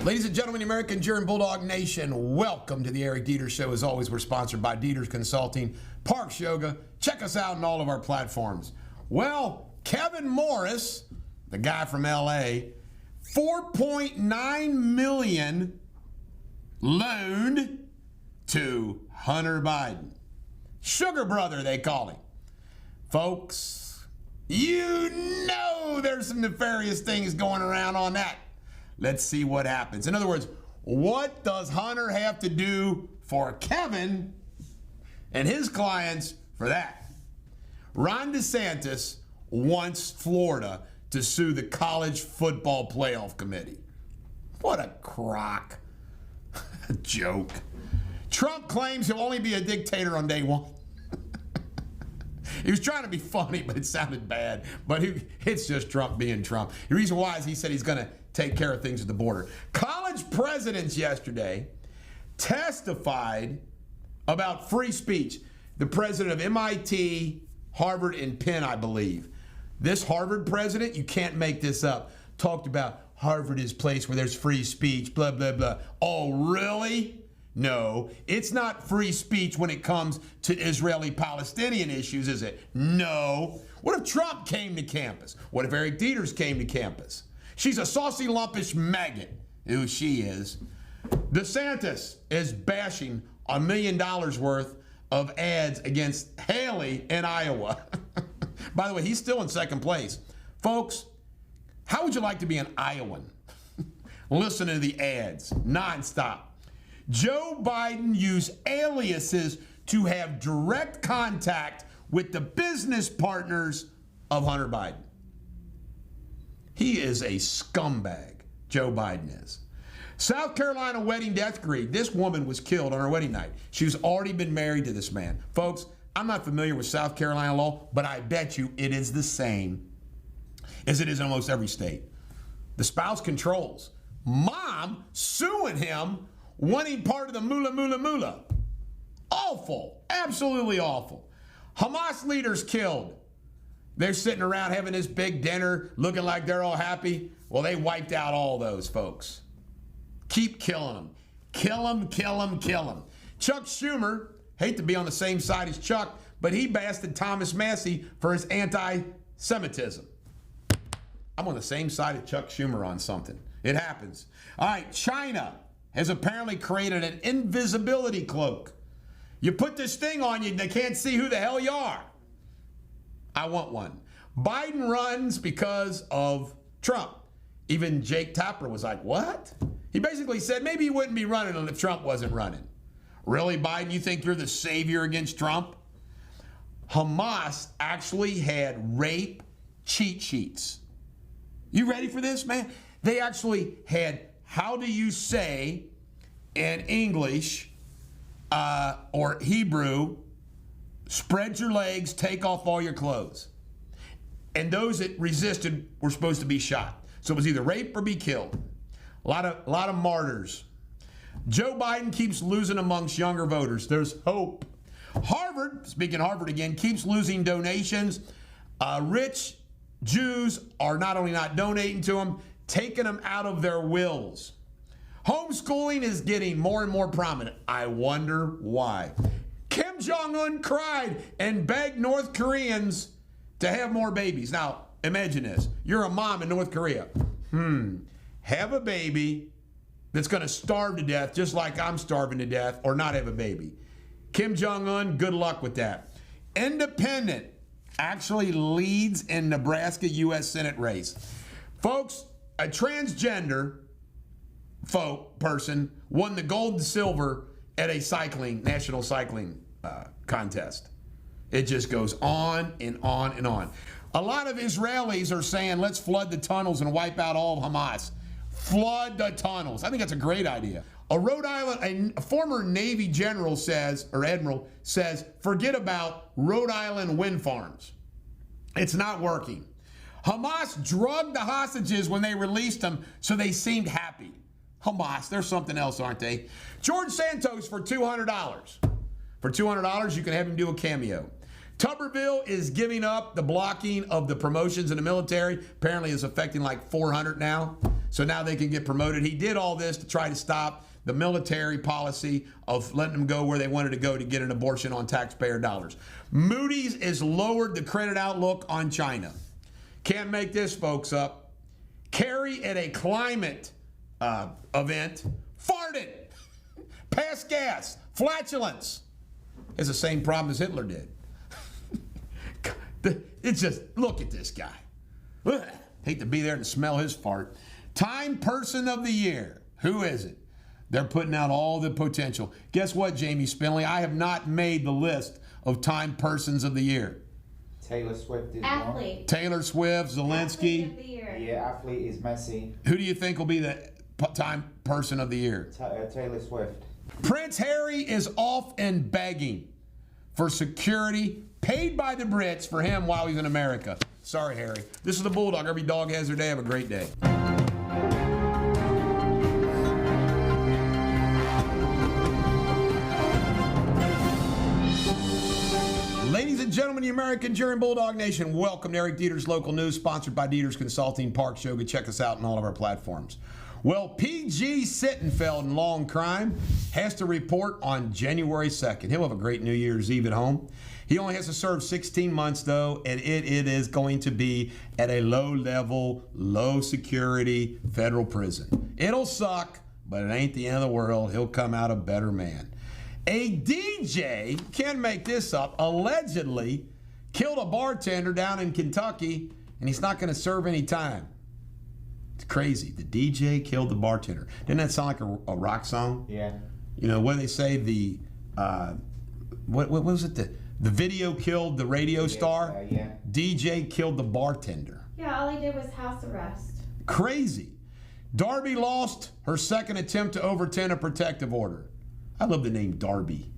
Ladies and gentlemen, American German Bulldog Nation, welcome to the Eric Deters Show. As always, we're sponsored by Deters Consulting, Parks Yoga. Check us out on all of our platforms. Well, Kevin Morris, the guy from L.A., $4.9 million loaned to Hunter Biden. Sugar brother, they call him. Folks, you know there's some nefarious things going around on that. Let's see what happens. In other words, what does Hunter have to do for Kevin and his clients for that? Ron DeSantis wants Florida to sue the College Football Playoff Committee. What a crock. A joke. Trump claims he'll only be a dictator on day one. He was trying to be funny, but it sounded bad. But it's just Trump being Trump. The reason why is he said he's going to take care of things at the border. College presidents yesterday testified about free speech. The president of MIT, Harvard, and Penn, I believe. This Harvard president, you can't make this up, talked about Harvard is a place where there's free speech, blah, blah, blah. Oh, really? No, it's not free speech when it comes to Israeli-Palestinian issues, is it? No. What if Trump came to campus? What if Eric Deters came to campus? She's a saucy, lumpish maggot. Who she is. DeSantis is bashing $1 million worth of ads against Haley in Iowa. By the way, he's still in second place. Folks, how would you like to be an Iowan? Listen to the ads nonstop. Joe Biden used aliases to have direct contact with the business partners of Hunter Biden. He is a scumbag, Joe Biden is. South Carolina wedding death decree. This woman was killed on her wedding night. She's already been married to this man. Folks, I'm not familiar with South Carolina law, but I bet you it is the same as it is in almost every state. The spouse controls. Mom suing him, wanting part of the moolah. Awful. Absolutely awful. Hamas leaders killed. They're sitting around having this big dinner, looking like they're all happy. Well, they wiped out all those folks. Keep killing them. Kill them, kill them, kill them. Chuck Schumer, hate to be on the same side as Chuck, but he blasted Thomas Massey for his anti-Semitism. I'm on the same side of Chuck Schumer on something. It happens. All right, China has apparently created an invisibility cloak. You put this thing on you, they can't see who the hell you are. I want one. Biden runs because of Trump. Even Jake Tapper was like, what? He basically said maybe he wouldn't be running if Trump wasn't running. Really, Biden, you think you're the savior against Trump? Hamas actually had rape cheat sheets. You ready for this, man? They actually had, how do you say in English or Hebrew, spread your legs, take off all your clothes. And those that resisted were supposed to be shot. So it was either rape or be killed. A lot of martyrs. Joe Biden keeps losing amongst younger voters. There's hope. Harvard, speaking of Harvard again, keeps losing donations. Rich Jews are not only not donating to them, taking them out of their wills. Homeschooling is getting more and more prominent. I wonder why. Kim Jong-un cried and begged North Koreans to have more babies. Now, imagine this. You're a mom in North Korea. Have a baby that's going to starve to death just like I'm starving to death, or not have a baby. Kim Jong-un, good luck with that. Independent actually leads in Nebraska U.S. Senate race. Folks, a transgender person won the gold and silver at a national cycling contest. It just goes on and on and on. A lot of Israelis are saying, let's flood the tunnels and wipe out all of Hamas. Flood the tunnels. I think that's a great idea. A Rhode Island, a former Navy general says, or admiral says, forget about Rhode Island wind farms. It's not working. Hamas drugged the hostages when they released them, so they seemed happy. Hamas, they're something else, aren't they? George Santos for $200. For $200, you can have him do a cameo. Tuberville is giving up the blocking of the promotions in the military. Apparently it's affecting like 400 now. So now they can get promoted. He did all this to try to stop the military policy of letting them go where they wanted to go to get an abortion on taxpayer dollars. Moody's has lowered the credit outlook on China. Can't make this, folks, up. Kerry at a climate event farted. Passed gas. Flatulence. It's the same problem as Hitler did. It's just, look at this guy. Ugh. Hate to be there and smell his fart. Time Person of the Year. Who is it? They're putting out all the potential. Guess what, Jamie Spinley? I have not made the list of Time Persons of the Year. Taylor Swift is Athlete. one. Taylor Swift, Zelensky. Athlete of the year. Yeah, athlete is Messi. Who do you think will be the Time Person of the Year? Taylor Swift. Prince Harry is off and begging for security paid by the Brits for him while he's in America. Sorry, Harry. This is the Bulldog. Every dog has their day. Have a great day. Ladies and gentlemen, the American German Bulldog Nation, welcome to Eric Deters Local News, sponsored by Deters Consulting, Park Shoga. Check us out on all of our platforms. Well, P.G. Sittenfeld in Long Crime has to report on January 2nd. He'll have a great New Year's Eve at home. He only has to serve 16 months, though, and it is going to be at a low-level, low-security federal prison. It'll suck, but it ain't the end of the world. He'll come out a better man. A DJ, can't make this up, allegedly killed a bartender down in Kentucky, and he's not going to serve any time. It's crazy. The DJ killed the bartender. Didn't that sound like a rock song? Yeah. You know, what do they say? The, what was it? The video killed the radio star? Yeah. DJ killed the bartender. Yeah, all he did was house arrest. Crazy. Darby lost her second attempt to overturn a protective order. I love the name Darby.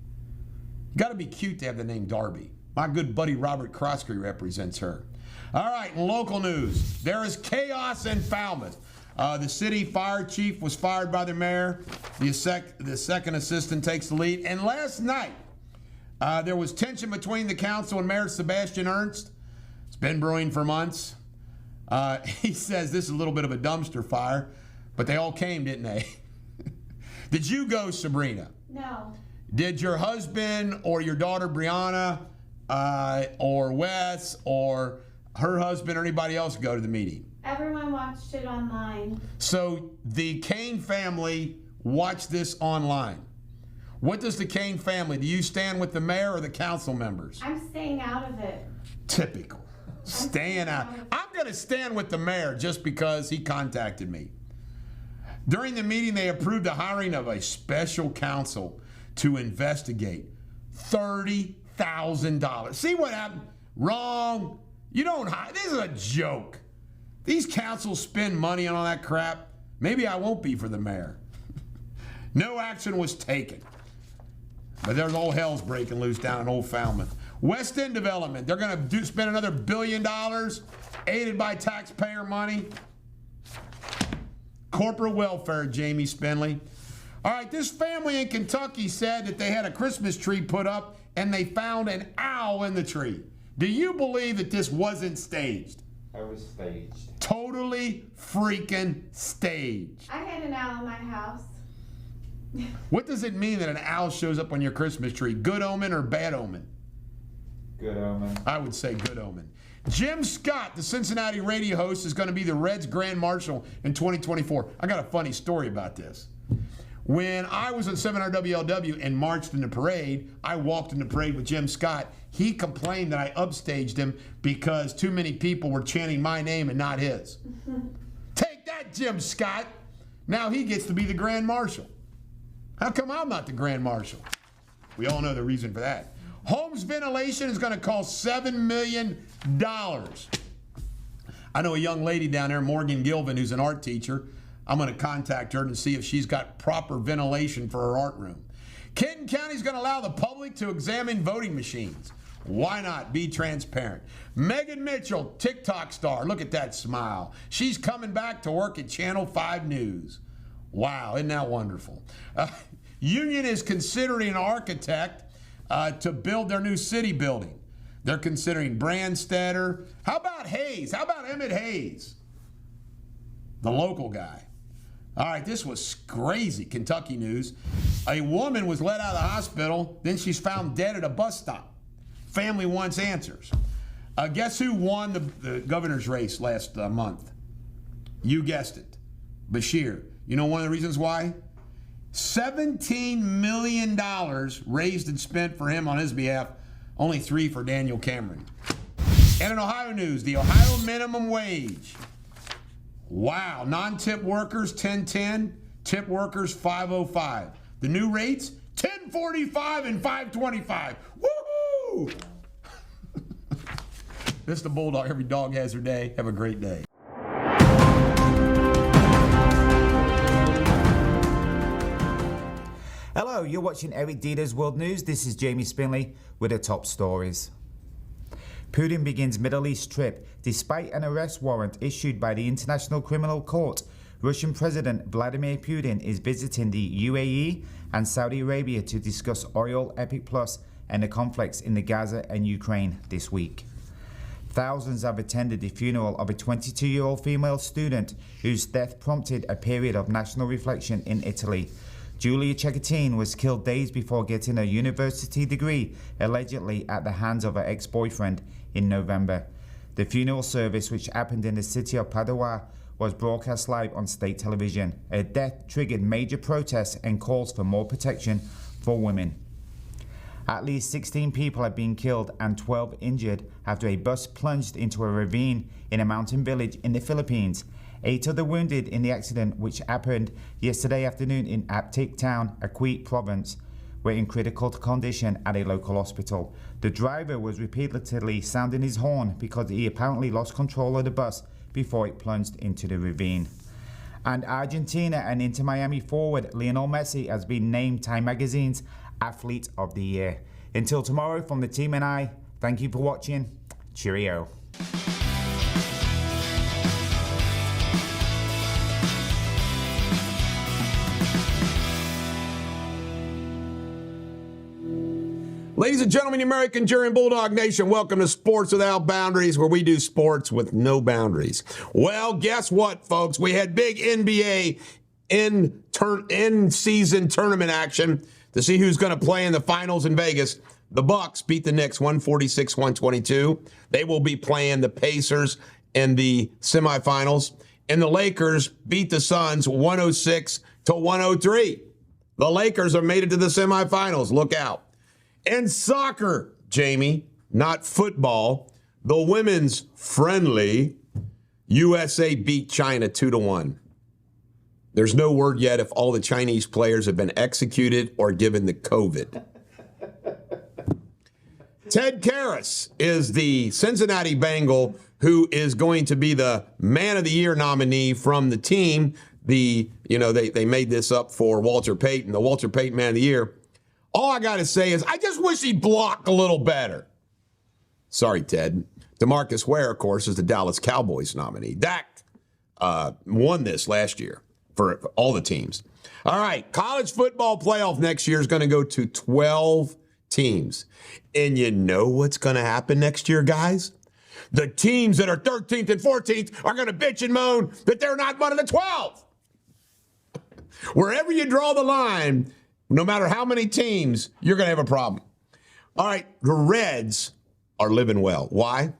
Got to be cute to have the name Darby. My good buddy Robert Krosky represents her. All right, in local news, there is chaos in Falmouth. The city fire chief was fired by the mayor. The second assistant takes the lead. And last night, there was tension between the council and Mayor Sebastian Ernst. It's been brewing for months. He says this is a little bit of a dumpster fire, but they all came, didn't they? Did you go, Sabrina? No. Did your husband or your daughter Brianna or Wes or her husband or anybody else go to the meeting? Everyone watched it online. So the Kane family watched this online. What does the Kane family, do you stand with the mayor or the council members? I'm staying out of it. Typical. Staying out. I'm going to stand with the mayor just because he contacted me. During the meeting, they approved the hiring of a special counsel to investigate. $30,000. See what happened? Wrong. You don't hire. This is a joke. These councils spend money on all that crap. Maybe I won't be for the mayor. No action was taken. But there's all hell's breaking loose down in Old Falmouth. West End Development. They're going to spend another $1 billion aided by taxpayer money. Corporate welfare, Jamie Spinley. All right, this family in Kentucky said that they had a Christmas tree put up and they found an owl in the tree. Do you believe that this wasn't staged? It was staged. Totally freaking staged. I had an owl in my house. What does it mean that an owl shows up on your Christmas tree? Good omen or bad omen? Good omen. I would say good omen. Jim Scott, the Cincinnati radio host, is going to be the Reds Grand Marshal in 2024. I got a funny story about this. When I was in 700 WLW and marched in the parade, I walked in the parade with Jim Scott. He complained that I upstaged him because too many people were chanting my name and not his. Take that, Jim Scott. Now he gets to be the Grand Marshal. How come I'm not the Grand Marshal? We all know the reason for that. Homes ventilation is going to cost $7 million. I know a young lady down there, Morgan Gilvin, who's an art teacher. I'm going to contact her and see if she's got proper ventilation for her art room. Kenton County is going to allow the public to examine voting machines. Why not? Be transparent. Megan Mitchell, TikTok star. Look at that smile. She's coming back to work at Channel 5 News. Wow, isn't that wonderful? Union is considering an architect to build their new city building. They're considering Brandstetter. How about Hayes? How about Emmett Hayes? The local guy. All right, this was crazy Kentucky news. A woman was let out of the hospital, then she's found dead at a bus stop. Family wants answers. Guess who won the governor's race last month? You guessed it, Bashir. You know one of the reasons why? $17 million raised and spent for him on his behalf, only $3 million for Daniel Cameron. And in Ohio news, the Ohio minimum wage. Wow, non-tip workers, $10.10, tip workers, $5.05. The new rates, $10.45 and $5.25. Woohoo! This is the Bulldog. Every dog has their day. Have a great day. Hello, you're watching Eric Deters World News. This is Jamie Spinley with the top stories. Putin begins Middle East trip. Despite an arrest warrant issued by the International Criminal Court, Russian President Vladimir Putin is visiting the UAE and Saudi Arabia to discuss oil, OPEC Plus, and the conflicts in the Gaza and Ukraine this week. Thousands have attended the funeral of a 22-year-old female student whose death prompted a period of national reflection in Italy. Julia Cecchettin was killed days before getting a university degree, allegedly at the hands of her ex-boyfriend in November. The funeral service, which happened in the city of Padua, was broadcast live on state television. Her death triggered major protests and calls for more protection for women. At least 16 people have been killed and 12 injured after a bus plunged into a ravine in a mountain village in the Philippines. 8 of the wounded in the accident, which happened yesterday afternoon in Aptic Town, Acquit Province, were in critical condition at a local hospital. The driver was repeatedly sounding his horn because he apparently lost control of the bus before it plunged into the ravine. And Argentina and Inter Miami forward Lionel Messi has been named Time Magazine's Athlete of the Year. Until tomorrow, from the team and I, thank you for watching. Cheerio. Ladies and gentlemen, the American Jury and Bulldog Nation, welcome to Sports Without Boundaries, where we do sports with no boundaries. Well, guess what, folks? We had big NBA in-season tournament action to see who's going to play in the finals in Vegas. The Bucks beat the Knicks 146-122. They will be playing the Pacers in the semifinals. And the Lakers beat the Suns 106-103. The Lakers have made it to the semifinals. Look out. And soccer, Jamie, not football. The women's friendly USA beat China 2-1. There's no word yet if all the Chinese players have been executed or given the COVID. Ted Karras is the Cincinnati Bengal who is going to be the Man of the Year nominee from the team. They made this up for Walter Payton, the Walter Payton Man of the Year. All I got to say is I just wish he'd block a little better. Sorry, Ted. DeMarcus Ware, of course, is the Dallas Cowboys nominee. Dak won this last year for all the teams. All right, college football playoff next year is going to go to 12 teams. And you know what's going to happen next year, guys? The teams that are 13th and 14th are going to bitch and moan that they're not one of the 12. Wherever you draw the line, no matter how many teams, you're going to have a problem. All right, the Reds are living well. Why?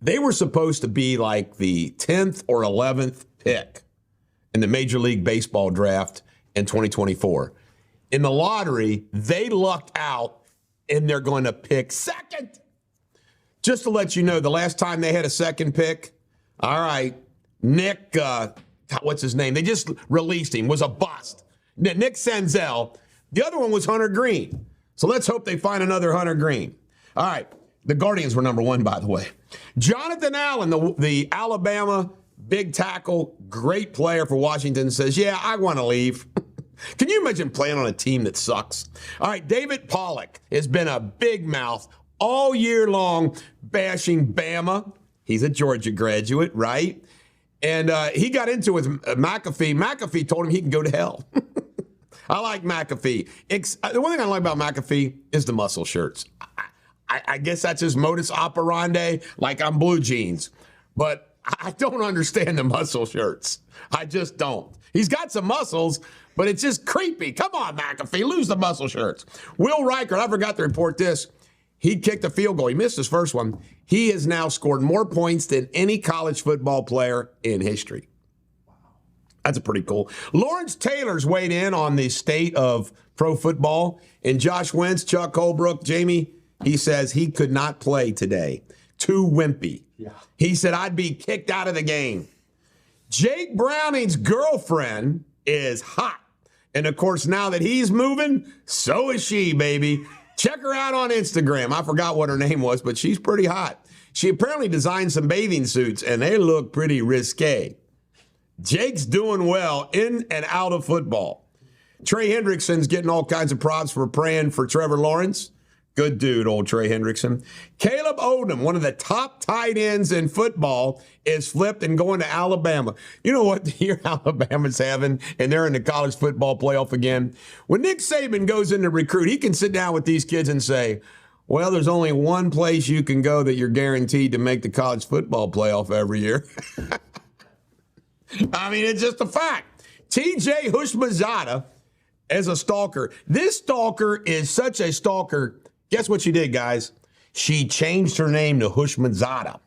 They were supposed to be like the 10th or 11th pick in the Major League Baseball draft in 2024. In the lottery, they lucked out, and they're going to pick second. Just to let you know, the last time they had a second pick, all right, Nick, what's his name? They just released him, was a bust. Nick Senzel. The other one was Hunter Green. So let's hope they find another Hunter Green. All right. The Guardians were number 1, by the way. Jonathan Allen, the Alabama big tackle, great player for Washington, says, yeah, I want to leave. Can you imagine playing on a team that sucks? All right. David Pollock has been a big mouth all year long bashing Bama. He's a Georgia graduate, right? And he got into it with McAfee. McAfee told him he can go to hell. I like McAfee. The one thing I like about McAfee is the muscle shirts. I guess that's his modus operandi, like I'm blue jeans. But I don't understand the muscle shirts. I just don't. He's got some muscles, but it's just creepy. Come on, McAfee, lose the muscle shirts. Will Riker, I forgot to report this. He kicked a field goal. He missed his first one. He has now scored more points than any college football player in history. That's pretty cool. Lawrence Taylor's weighed in on the state of pro football. And Josh Wentz, Chuck Holbrook, Jamie, he says he could not play today. Too wimpy. Yeah. He said, I'd be kicked out of the game. Jake Browning's girlfriend is hot. And, of course, now that he's moving, so is she, baby. Check her out on Instagram. I forgot what her name was, but she's pretty hot. She apparently designed some bathing suits, and they look pretty risque. Jake's doing well in and out of football. Trey Hendrickson's getting all kinds of props for praying for Trevor Lawrence. Good dude, old Trey Hendrickson. Caleb Odom, one of the top tight ends in football, is flipped and going to Alabama. You know what the year Alabama's having, and they're in the college football playoff again? When Nick Saban goes in to recruit, he can sit down with these kids and say, well, there's only one place you can go that you're guaranteed to make the college football playoff every year. I mean, it's just a fact. TJ Hushmanzada is a stalker. This stalker is such a stalker. Guess what she did, guys? She changed her name to Hushmanzada.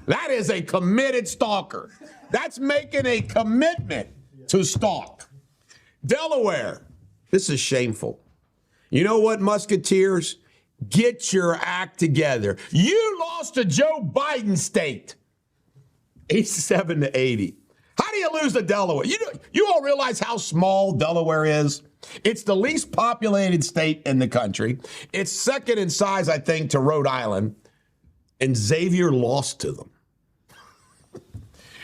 That is a committed stalker. That's making a commitment to stalk. Delaware. This is shameful. You know what, Musketeers? Get your act together. You lost to Joe Biden state. 87-80. How do you lose to Delaware? You all realize how small Delaware is? It's the least populated state in the country. It's second in size, I think, to Rhode Island. And Xavier lost to them.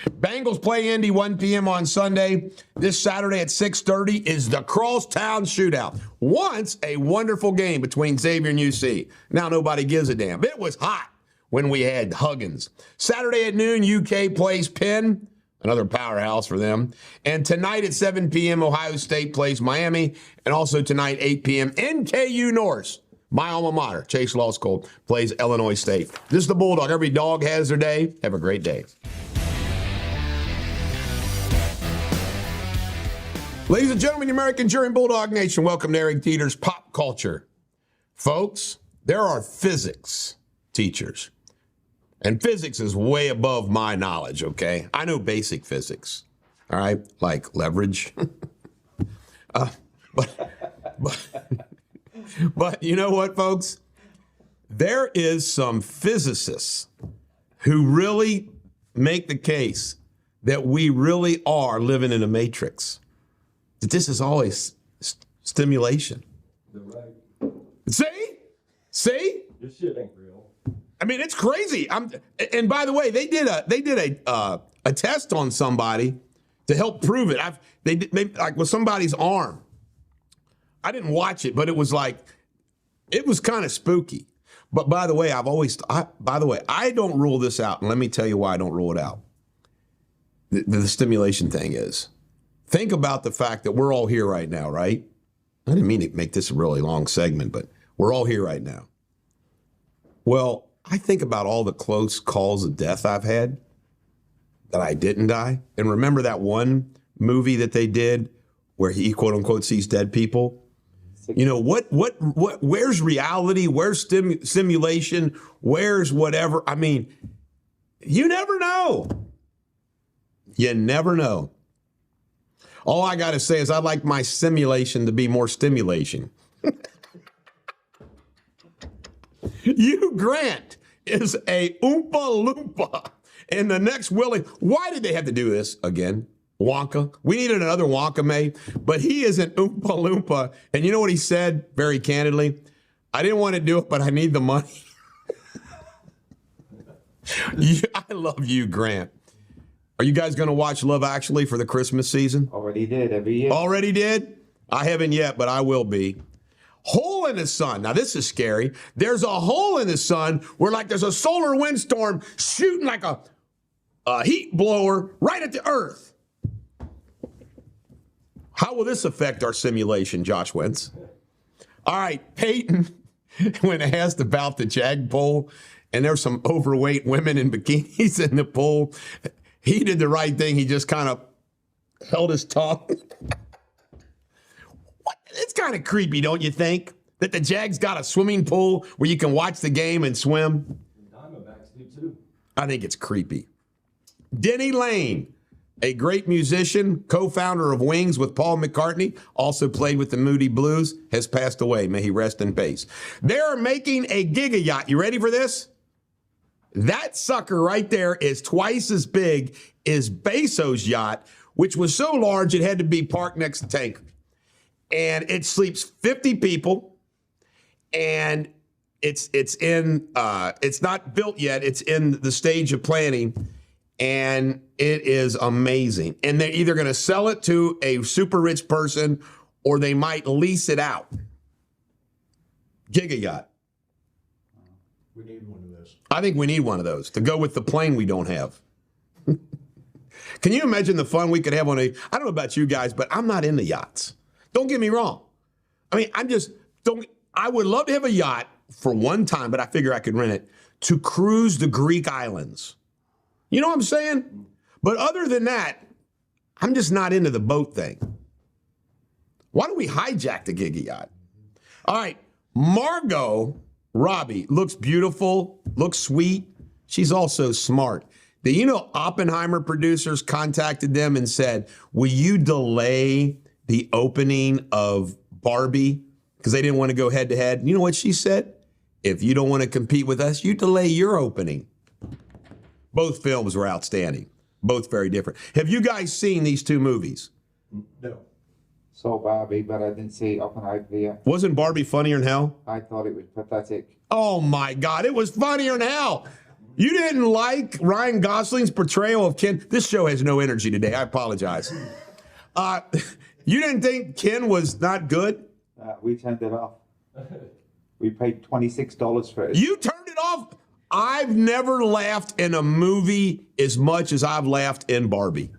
Bengals play Indy 1 p.m. on Sunday. This Saturday at 6:30 is the Crosstown Shootout. Once a wonderful game between Xavier and UC. Now nobody gives a damn. It was hot when we had Huggins. Saturday at noon, UK plays Penn. Another powerhouse for them. And tonight at 7 p.m., Ohio State plays Miami. And also tonight, 8 p.m., NKU Norse, my alma mater, Chase Law School, plays Illinois State. This is the Bulldog. Every dog has their day. Have a great day. Ladies and gentlemen, the American Jury and Bulldog Nation, welcome to Eric Deters' Pop Culture. Folks, there are physics teachers. And physics is way above my knowledge, okay? I know basic physics, all right? Like leverage. But you know what, folks? There is some physicists who really make the case that we really are living in a matrix. That this is always stimulation. You're right. See? This shit ain't real. I mean, it's crazy. And by the way, they did a test on somebody to help prove it. They like with somebody's arm. I didn't watch it, but it was kind of spooky. But by the way, I don't rule this out, and let me tell you why I don't rule it out. The stimulation thing is, think about the fact that we're all here right now, right? I didn't mean to make this a really long segment, but we're all here right now. Well, I think about all the close calls of death I've had that I didn't die. And remember that one movie that they did where he, quote unquote, sees dead people? You know, where's reality? Where's simulation? Where's whatever? I mean, you never know. You never know. All I got to say is I'd like my simulation to be more stimulation. Hugh Grant is a Oompa Loompa. And the next Willy, why did they have to do this again? Wonka. We needed another Wonka, May. But he is an Oompa Loompa. And you know what he said very candidly? I didn't want to do it, but I need the money. I love you, Grant. Are you guys going to watch Love Actually for the Christmas season? Already did every year. Already did? I haven't yet, but I will be. Hole in the sun. Now, this is scary. There's a hole in the sun where, like, there's a solar windstorm shooting like a heat blower right at the Earth. How will this affect our simulation, Josh Wentz? All right, Peyton when asked about the Jag poll, and there's some overweight women in bikinis in the pool, he did the right thing. He just kind of held his tongue. It's kind of creepy, don't you think? That the Jags got a swimming pool where you can watch the game and swim. Diamondbacks do too. I think it's creepy. Denny Lane, a great musician, co-founder of Wings with Paul McCartney, also played with the Moody Blues, has passed away. May he rest in peace. They're making a Giga Yacht. You ready for this? That sucker right there is twice as big as Bezos' yacht, which was so large it had to be parked next to tanker. And it sleeps 50 people, and it's not built yet. It's in the stage of planning, and it is amazing. And they're either going to sell it to a super rich person or they might lease it out. Giga Yacht. We need one of those. I think we need one of those to go with the plane we don't have. Can you imagine the fun we could have on I don't know about you guys, but I'm not into yachts. Don't get me wrong. I mean, I would love to have a yacht for one time, but I figure I could rent it to cruise the Greek islands. You know what I'm saying? But other than that, I'm just not into the boat thing. Why don't we hijack the Giga Yacht? All right, Margot Robbie looks beautiful, looks sweet. She's also smart. Do you know Oppenheimer producers contacted them and said, will you delay the opening of Barbie because they didn't want to go head to head? You know what she said? If you don't want to compete with us, you delay your opening. Both films were outstanding. Both very different. Have you guys seen these two movies? No. Saw Barbie, but I didn't see Oppenheimer yet. Wasn't Barbie funnier than hell? I thought it was pathetic. Oh my God, it was funnier than hell. You didn't like Ryan Gosling's portrayal of Ken? This show has no energy today. I apologize. You didn't think Ken was not good? We turned it off. We paid $26 for it. You turned it off? I've never laughed in a movie as much as I've laughed in Barbie.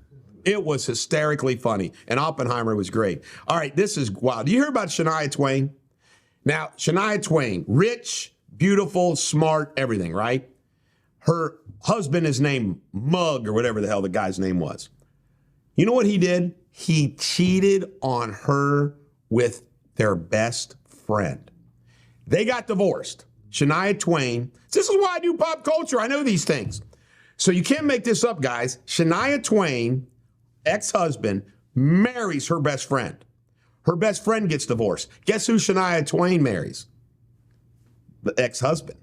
It was hysterically funny, and Oppenheimer was great. All right, this is wild. Do you hear about Shania Twain? Now, Shania Twain, rich, beautiful, smart, everything, right? Her husband is named Mug or whatever the hell the guy's name was. You know what he did? He cheated on her with their best friend. They got divorced. Shania Twain. This is why I do pop culture. I know these things. So you can't make this up, guys. Shania Twain, ex-husband, marries her best friend. Her best friend gets divorced. Guess who Shania Twain marries? The ex-husband.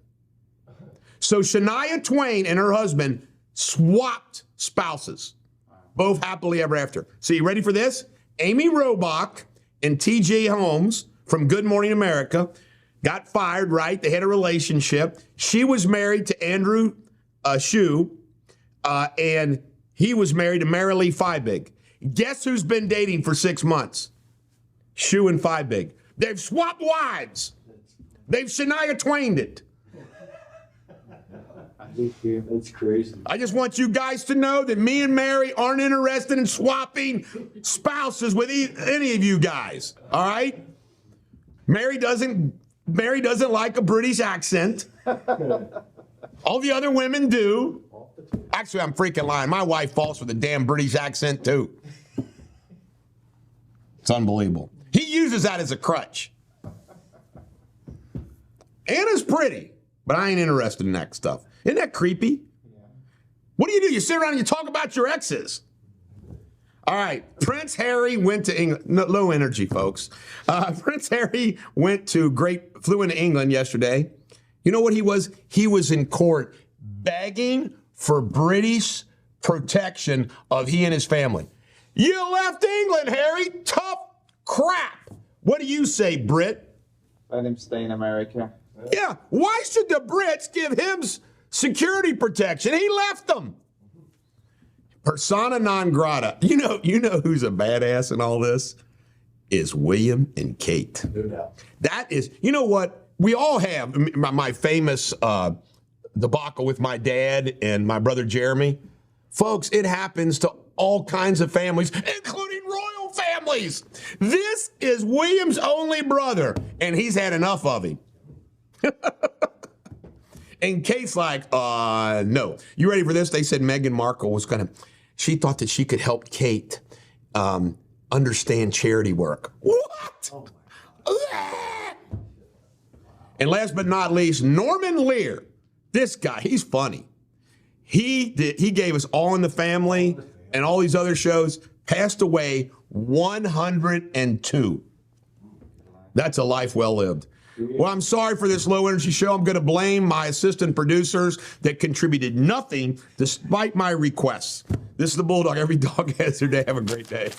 So Shania Twain and her husband swapped spouses, both happily ever after. So you ready for this? Amy Robach and T.J. Holmes from Good Morning America got fired, right? They had a relationship. She was married to Andrew Shue, and he was married to Marilee Fiebig. Guess who's been dating for 6 months? Shue and Fiebig. They've swapped wives. They've Shania Twained it. That's crazy. I just want you guys to know that me and Mary aren't interested in swapping spouses with any of you guys. All right? Mary doesn't like a British accent. All the other women do. Actually, I'm freaking lying. My wife falls for the damn British accent too. It's unbelievable. He uses that as a crutch. Anna's pretty, but I ain't interested in that stuff. Isn't that creepy? Yeah. What do? You sit around and you talk about your exes. All right, Prince Harry went to England. No, low energy, folks. Prince Harry flew into England yesterday. You know what he was? He was in court begging for British protection of he and his family. You left England, Harry. Tough crap. What do you say, Brit? Let him stay in America. Yeah, why should the Brits give him security protection? He left them. Persona non grata. You know who's a badass in all this? Is William and Kate. No doubt. That is, you know what? We all have my famous debacle with my dad and my brother Jeremy. Folks, it happens to all kinds of families, including royal families. This is William's only brother, and he's had enough of him. And Kate's like, no. You ready for this? They said Meghan Markle was she thought that she could help Kate understand charity work. What? And last but not least, Norman Lear. This guy, he's funny. He gave us All in the Family and all these other shows. Passed away 102. That's a life well lived. Well, I'm sorry for this low energy show. I'm going to blame my assistant producers that contributed nothing despite my requests. This is the Bulldog. Every dog has their day. Have a great day.